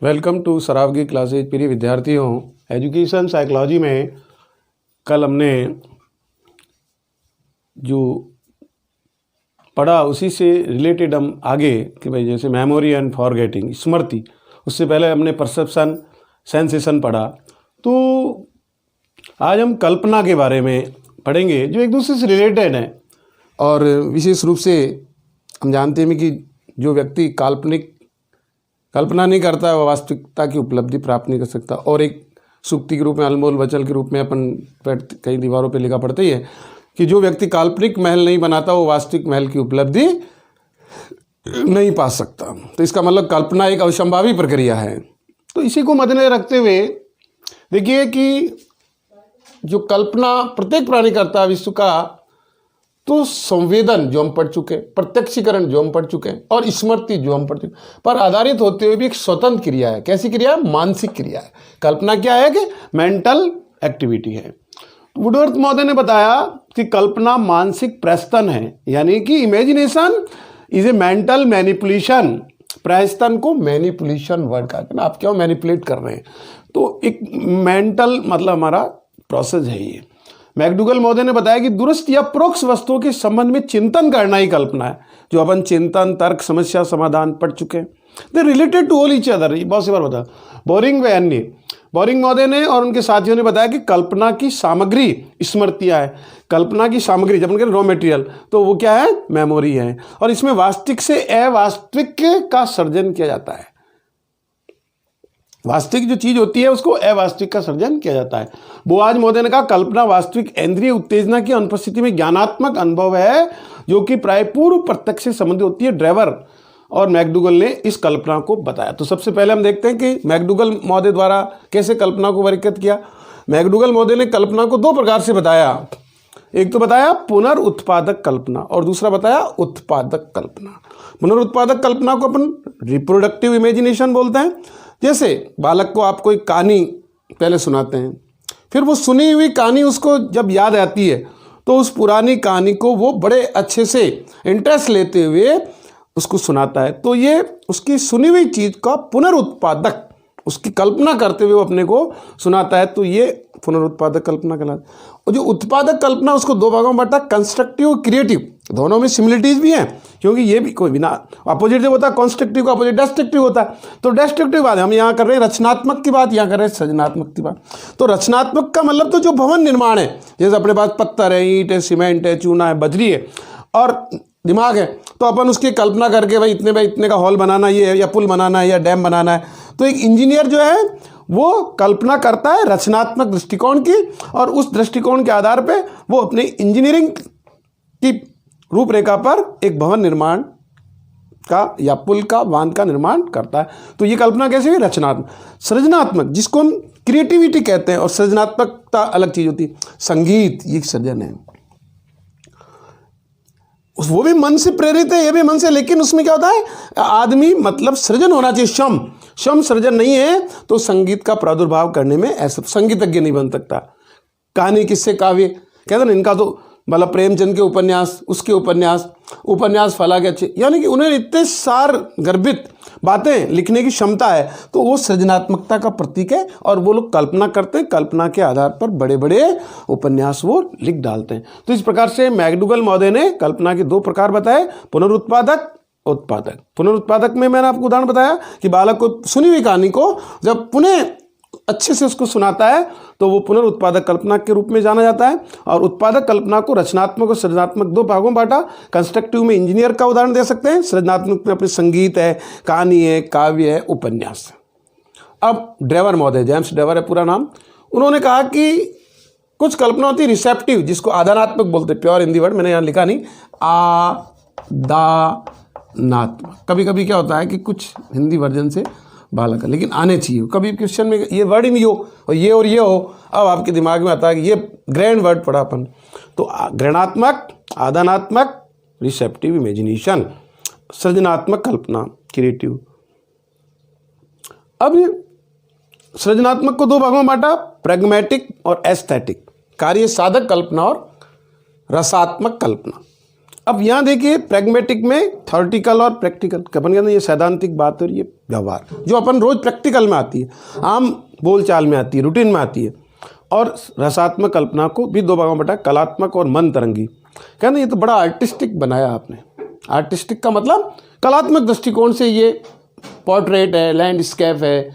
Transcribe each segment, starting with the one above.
Welcome to सराव की classes. प्रिय विद्यार्थियों, एजुकेशन साइकोलॉजी में कल हमने जो पढ़ा उसी से रिलेटेड हम आगे कि भाई जैसे मेमोरी एंड फॉरगेटिंग, स्मृति, उससे पहले हमने परसेप्शन, सेंसेशन पढ़ा। तो आज हम कल्पना के बारे में पढ़ेंगे जो एक दूसरे से रिलेटेड है। और विशेष रूप से हम जानते हैं कि जो व्यक्ति कल्पना नहीं करता है वह वास्तविकता की उपलब्धि प्राप्त नहीं कर सकता। और एक सूक्ति के रूप में, अनमोल वचन के रूप में अपन कई दीवारों पे लिखा पढ़ते ही है कि जो व्यक्ति काल्पनिक महल नहीं बनाता वो वास्तविक महल की उपलब्धि नहीं पा सकता। तो इसका मतलब कल्पना एक अवसंभावी प्रक्रिया है। तो इसी को मद्देनजर रखते हुए देखिए कि जो कल्पना प्रत्येक प्राणी करता है विश्व का, तो संवेदन जो हम पढ़ चुके, प्रत्यक्षीकरण जो हम पढ़ चुके हैं, और स्मृति जो हम पढ़ चुके पर आधारित होते हुए भी एक स्वतंत्र क्रिया है। कैसी क्रिया है? मानसिक क्रिया है। कल्पना क्या है कि मेंटल एक्टिविटी है। वुडवर्थ महोदय ने बताया कि कल्पना मानसिक प्रस्तन है, यानी कि imagination is a mental manipulation. प्रस्तन को मैनिपुलेशन वर्ड का है, आप क्या मैनिपुलेट कर रहे हैं, तो एक मेंटल मतलब हमारा प्रोसेस है ये। मैकडूगल महोदय ने बताया कि दूरस्थ या परोक्ष वस्तुओं के संबंध में चिंतन करना ही कल्पना है। जो अपन चिंतन, तर्क, समस्या समाधान पढ़ चुके हैं, they related to all each other. बहुत सी बार बता बोरिंग व अन्य। बोरिंग महोदय ने और उनके साथियों ने बताया कि कल्पना की सामग्री स्मृतियाँ है। कल्पना की सामग्री जब उनके रॉ मटेरियल, तो वो क्या है? मेमोरी है। और इसमें वास्तविक से अवास्तविक का सर्जन किया जाता है। वास्तविक जो चीज होती है उसको अवास्तविक का सर्जन किया जाता है। बोआज महोदय ने कहा कल्पना वास्तविक इंद्रिय उत्तेजना की अनुपस्थिति में ज्ञानात्मक अनुभव है जो कि प्राय पूर्व प्रत्यक्ष से संबंधित होती है। ड्राइवर और मैकडूगल ने इस कल्पना को बताया। तो सबसे पहले हम देखते हैं कि मैकडूगल महोदय द्वारा कैसे कल्पना को वर्गीकृत किया। मैकडूगल महोदय ने कल्पना को दो प्रकार से बताया। एक तो बताया पुनर्उत्पादक कल्पना और दूसरा बताया उत्पादक कल्पना। पुनर्उत्पादक कल्पना को अपन रिप्रोडक्टिव इमेजिनेशन बोलते हैं। जैसे बालक को आप कोई कहानी पहले सुनाते हैं, फिर वो सुनी हुई कहानी उसको जब याद आती है तो उस पुरानी कहानी को वो बड़े अच्छे से इंटरेस्ट लेते हुए उसको सुनाता है। तो ये उसकी सुनी हुई चीज़ का पुनरुत्पादक, उसकी कल्पना करते हुए वो अपने को सुनाता है। तो ये पुनरुत्पादक कल्पना कहलाता है। और जो उत्पादक कल्पना उसको दो भागों में बांटा, कंस्ट्रक्टिव और क्रिएटिव। दोनों में सिमिलरिटीज भी हैं, क्योंकि ये भी कोई बिना अपोजिट जब होता है, कंस्ट्रक्टिव का अपोजिट डिस्ट्रक्टिव होता है। तो डिस्ट्रक्टिव बात हम यहाँ कर रहे हैं, रचनात्मक की बात यहाँ कर रहे हैं, सृजनात्मक की बात। तो रचनात्मक का मतलब तो जो भवन निर्माण है, जैसे अपने पास पत्थर है, ईंट है, सीमेंट है, चूना है, बजरी है और दिमाग है, तो अपन उसकी कल्पना करके भाई इतने का हॉल बनाना ये है, या पुल बनाना है, या डैम बनाना है। तो एक इंजीनियर जो है वो कल्पना करता है रचनात्मक दृष्टिकोण की, और उस दृष्टिकोण के आधार पे वो अपने इंजीनियरिंग की रूपरेखा पर एक भवन निर्माण का या पुल का, बांध का निर्माण करता है। तो ये कल्पना कैसे हुई? रचनात्मक। सृजनात्मक जिसको हम क्रिएटिविटी कहते हैं, और सृजनात्मकता अलग चीज होती है। संगीत ये सृजन है, वो भी मन से प्रेरित है, ये भी मन से, लेकिन उसमें क्या होता है? आदमी मतलब सृजन होना चाहिए। श्रम सृजन नहीं है तो संगीत का प्रादुर्भाव करने में ऐसा संगीतज्ञ नहीं बन सकता। कहानी, किस्से, काव्य कहते हैं इनका तो मतलब प्रेमचंद के उपन्यास, उसके उपन्यास फला के अच्छे, यानी कि उन्हें इतने सार गर्भित बातें लिखने की क्षमता है, तो वो सृजनात्मकता का प्रतीक है। और वो लोग कल्पना करते हैं, कल्पना के आधार पर बड़े बड़े उपन्यास वो लिख डालते हैं। तो इस प्रकार से मैकडूगल महोदय ने कल्पना के दो प्रकार बताए, पुनरुत्पादक, उत्पादक। पुनरुत्पादक में मैंने आपको उदाहरण बताया कि बालक को सुनी हुई कहानी को जब पुनः अच्छे से उसको सुनाता है तो वो पुनरुत्पादक कल्पना के रूप में जाना जाता है। और उत्पादक कल्पना को रचनात्मक और सृजनात्मक दो भागों में बांटा। कंस्ट्रक्टिव में इंजीनियर का उदाहरण दे सकते हैं, सृजनात्मक में अपने संगीत है, कहानी है, काव्य है, उपन्यास। अब ड्रेवर महोदय, जेम्स ड्रेवर है पूरा नाम, उन्होंने कहा कि कुछ कल्पना होती है रिसेप्टिव, जिसको आदानात्मक बोलते हैं। प्योर हिंदी वर्ड मैंने यहाँ लिखा नहीं, आदानात्मक। कभी कभी क्या होता है कि कुछ हिंदी वर्जन से बालक है, लेकिन आने चाहिए। कभी क्वेश्चन में ये वर्ड ही नहीं हो और ये हो, अब आपके दिमाग में आता है कि ये ग्रैंड वर्ड पढ़ा अपन। तो ग्रहणात्मक, आदानात्मक, रिसेप्टिव इमेजिनेशन, सृजनात्मक कल्पना, क्रिएटिव। अब सृजनात्मक को दो भागों में बांटा, प्रैग्मेटिक और एस्थेटिक। कार्य साधक कल्पना और रसात्मक कल्पना। अब यहाँ देखिए प्रैग्मेटिक में थ्योरेटिकल और प्रैक्टिकल, अपन कहते हैं ये सैद्धांतिक बात और ये व्यवहार जो अपन रोज प्रैक्टिकल में आती है, आम बोलचाल में आती है, रूटीन में आती है। और रसात्मक कल्पना को भी दो भागों में बटा, कलात्मक और मन तरंगी। कहते ये तो बड़ा आर्टिस्टिक बनाया आपने। आर्टिस्टिक का मतलब कलात्मक दृष्टिकोण से ये पोर्ट्रेट है, लैंडस्केप है,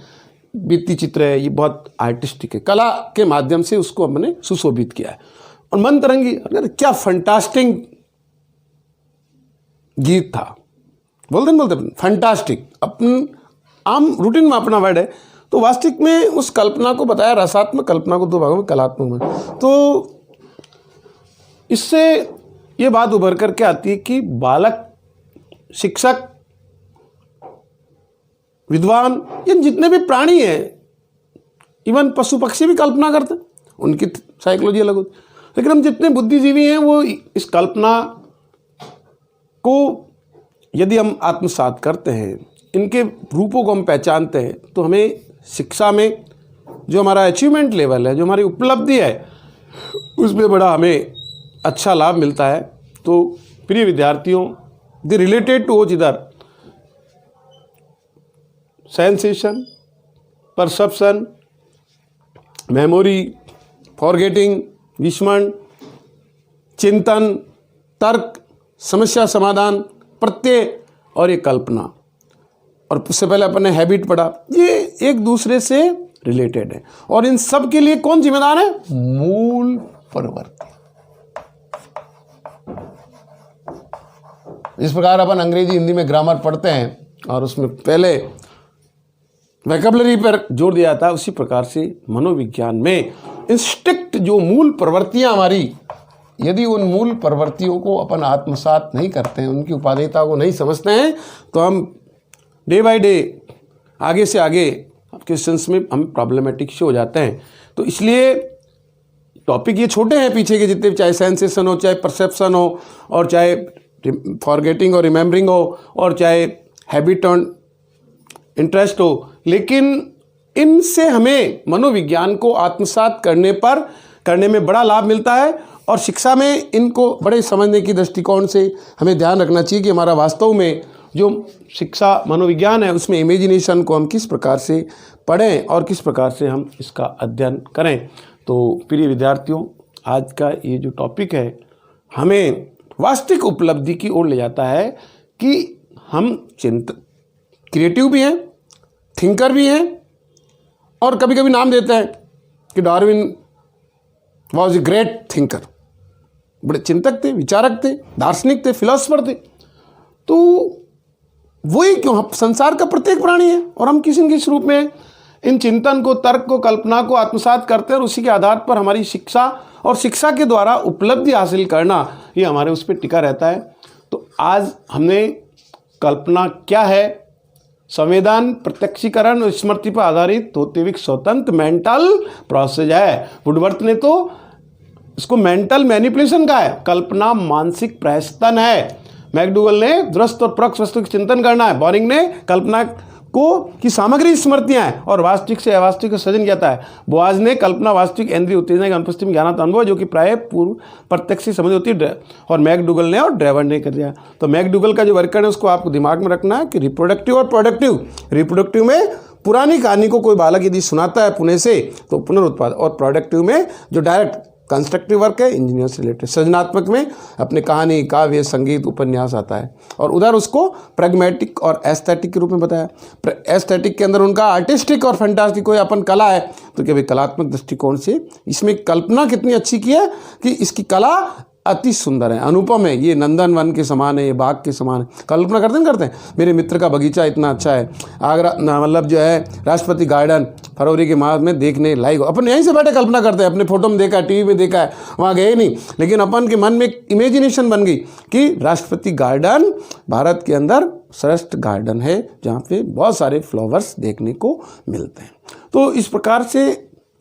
भित्ति चित्र है, ये बहुत आर्टिस्टिक है, कला के माध्यम से उसको हमने सुशोभित किया है। और मन तरंगी, अरे क्या फंटास्टिक गीत था, बोलते फंटास्टिक, अपन आम रूटीन में अपना वर्ड है, तो वास्तविक में उस कल्पना को बताया, रसात्मक कल्पना को दो भागों में, कलात्मक में। तो इससे ये बात उभर करके आती है कि बालक, शिक्षक, विद्वान, ये जितने भी प्राणी हैं, इवन पशु पक्षी भी कल्पना करते हैं, उनकी साइकोलॉजी अलग होती है। लेकिन हम जितने बुद्धिजीवी हैं वो इस कल्पना को यदि हम आत्मसात करते हैं, इनके रूपों को हम पहचानते हैं, तो हमें शिक्षा में जो हमारा अचीवमेंट लेवल है, जो हमारी उपलब्धि है, उसमें बड़ा हमें अच्छा लाभ मिलता है। तो प्रिय विद्यार्थियों, द रिलेटेड टू इधर सेंसेशन, परसेप्शन, मेमोरी, फॉरगेटिंग, विस्मरण, चिंतन, तर्क, समस्या समाधान, प्रत्यय और ये कल्पना, और उससे पहले अपन ने हैबिट पढ़ा, ये एक दूसरे से रिलेटेड है। और इन सब के लिए कौन जिम्मेदार है? मूल प्रवृत्ति। इस प्रकार अपन अंग्रेजी हिंदी में ग्रामर पढ़ते हैं और उसमें पहले वोकैबुलरी पर जोर दिया था, उसी प्रकार से मनोविज्ञान में इंस्टिक्ट जो मूल प्रवृत्तियां हमारी, यदि उन मूल प्रवृत्तियों को अपन आत्मसात नहीं करते हैं, उनकी उपादेयता को नहीं समझते हैं, तो हम डे बाय डे आगे से आगे क्वेश्चंस में हम प्रॉब्लमेटिक से हो जाते हैं। तो इसलिए टॉपिक ये छोटे हैं पीछे के जितने, चाहे सेंसेशन हो, चाहे परसेप्शन हो, और चाहे फॉरगेटिंग और रिमेम्बरिंग हो, और चाहे हैबिट और इंटरेस्ट हो, लेकिन इनसे हमें मनोविज्ञान को आत्मसात करने में बड़ा लाभ मिलता है। और शिक्षा में इनको बड़े समझने की दृष्टिकोण से हमें ध्यान रखना चाहिए कि हमारा वास्तव में जो शिक्षा मनोविज्ञान है, उसमें इमेजिनेशन को हम किस प्रकार से पढ़ें और किस प्रकार से हम इसका अध्ययन करें। तो प्रिय विद्यार्थियों, आज का ये जो टॉपिक है हमें वास्तविक उपलब्धि की ओर ले जाता है कि हम क्रिएटिव भी हैं, थिंकर भी हैं, और कभी कभी नाम देते हैं कि Darwin was a great thinker, बड़े चिंतक थे, विचारक थे, दार्शनिक थे, फिलोसफर थे। तो वही क्यों, संसार का प्रत्येक प्राणी है, और हम किसी न किसी रूप में इन चिंतन को, तर्क को, कल्पना को आत्मसात करते हैं, और उसी के आधार पर हमारी शिक्षा और शिक्षा के द्वारा उपलब्धि हासिल करना, ये हमारे उस पर टिका रहता है। तो आज हमने कल्पना क्या है, संवेदन, प्रत्यक्षीकरण और स्मृति पर आधारित होते हुए स्वतंत्र मेंटल प्रोसेस है। वुडवर्थ ने तो इसको मेंटल मैनिपुलेशन कहा है, कल्पना मानसिक प्रहसन है। मैकडूगल ने दृष्ट और प्रत्यक्ष वस्तु की चिंतन करना है। बोरिंग ने कल्पना को की सामग्री स्मृतियां हैं और वास्तविक से अवास्तविक का सृजन किया है। बोआज ने कल्पना वास्तविक इंद्रिय उत्तेजना के अनुपस्थिति में ज्ञानात्मक अनुभव जो कि प्राय पूर्व प्रत्यक्ष से समझ होती है। और मैकडूगल ने और ड्रेवर ने कर दिया। तो मैकडूगल का जो वर्कन है उसको आपको दिमाग में रखना है कि रिप्रोडक्टिव और प्रोडक्टिव। रिप्रोडक्टिव में पुरानी कहानी को कोई बालक यदि सुनाता है पुणे से तो पुनरुत्पाद, और प्रोडक्टिव में जो डायरेक्ट कंस्ट्रक्टिव वर्क है, इंजीनियर से रिलेटेड। सृजनात्मक में अपने कहानी, काव्य, संगीत, उपन्यास आता है, और उधर उसको प्रैग्मेटिक और एस्थेटिक के रूप में बताया। एस्थेटिक के अंदर उनका आर्टिस्टिक और फैंटास्टिक कोई अपन कला है तो क्या भाई कलात्मक दृष्टिकोण से इसमें कल्पना कितनी अच्छी की है कि इसकी कला अति सुंदर है, अनुपम है, ये नंदन वन के समान है, ये बाग के समान है। कल्पना करते हैं मेरे मित्र का बगीचा इतना अच्छा है, आगरा मतलब जो है राष्ट्रपति गार्डन फरवरी के माह में देखने लायक। अपन यहीं से बैठे कल्पना करते हैं, अपने फोटो में देखा है, टीवी में देखा है, वहाँ गए नहीं, लेकिन अपन के मन में एक इमेजिनेशन बन गई कि राष्ट्रपति गार्डन भारत के अंदर श्रेष्ठ गार्डन है जहाँ पे बहुत सारे फ्लावर्स देखने को मिलते हैं। तो इस प्रकार से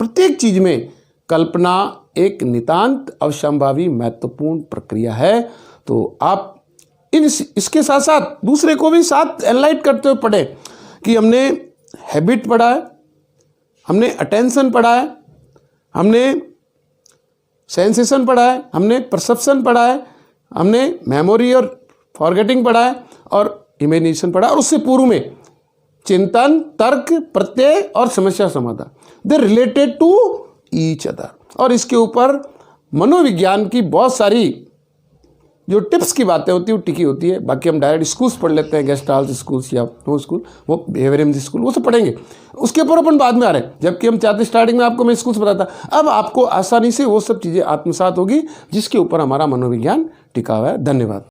प्रत्येक चीज़ में कल्पना एक नितांत अवश्यंभावी महत्वपूर्ण प्रक्रिया है। तो आप इसके साथ साथ दूसरे को भी साथ एनलाइट करते हुए पढ़े कि हमने हैबिट पढ़ा है, हमने अटेंशन पढ़ा है, हमने सेंसेशन पढ़ा है, हमने परसेप्शन पढ़ा है, हमने मेमोरी और फॉरगेटिंग पढ़ा है और इमेजिनेशन पढ़ा, और उससे पूर्व में चिंतन, तर्क, प्रत्यय और समस्या समाधान, दे रिलेटेड टू ईच अदर। और इसके ऊपर मनोविज्ञान की बहुत सारी जो टिप्स की बातें होती है वो टिकी होती है। बाकी हम डायरेक्ट स्कूल्स पढ़ लेते हैं, गेस्टाल्ट स्कूल्स या नो स्कूल, वो बिहेवियरल स्कूल, वो सब पढ़ेंगे, उसके ऊपर अपन बाद में आ रहे हैं। जबकि हम चाहते स्टार्टिंग में आपको मैं स्कूल्स बताता, अब आपको आसानी से वो सब चीज़ें आत्मसात होगी जिसके ऊपर हमारा मनोविज्ञान टिका हुआ है। धन्यवाद।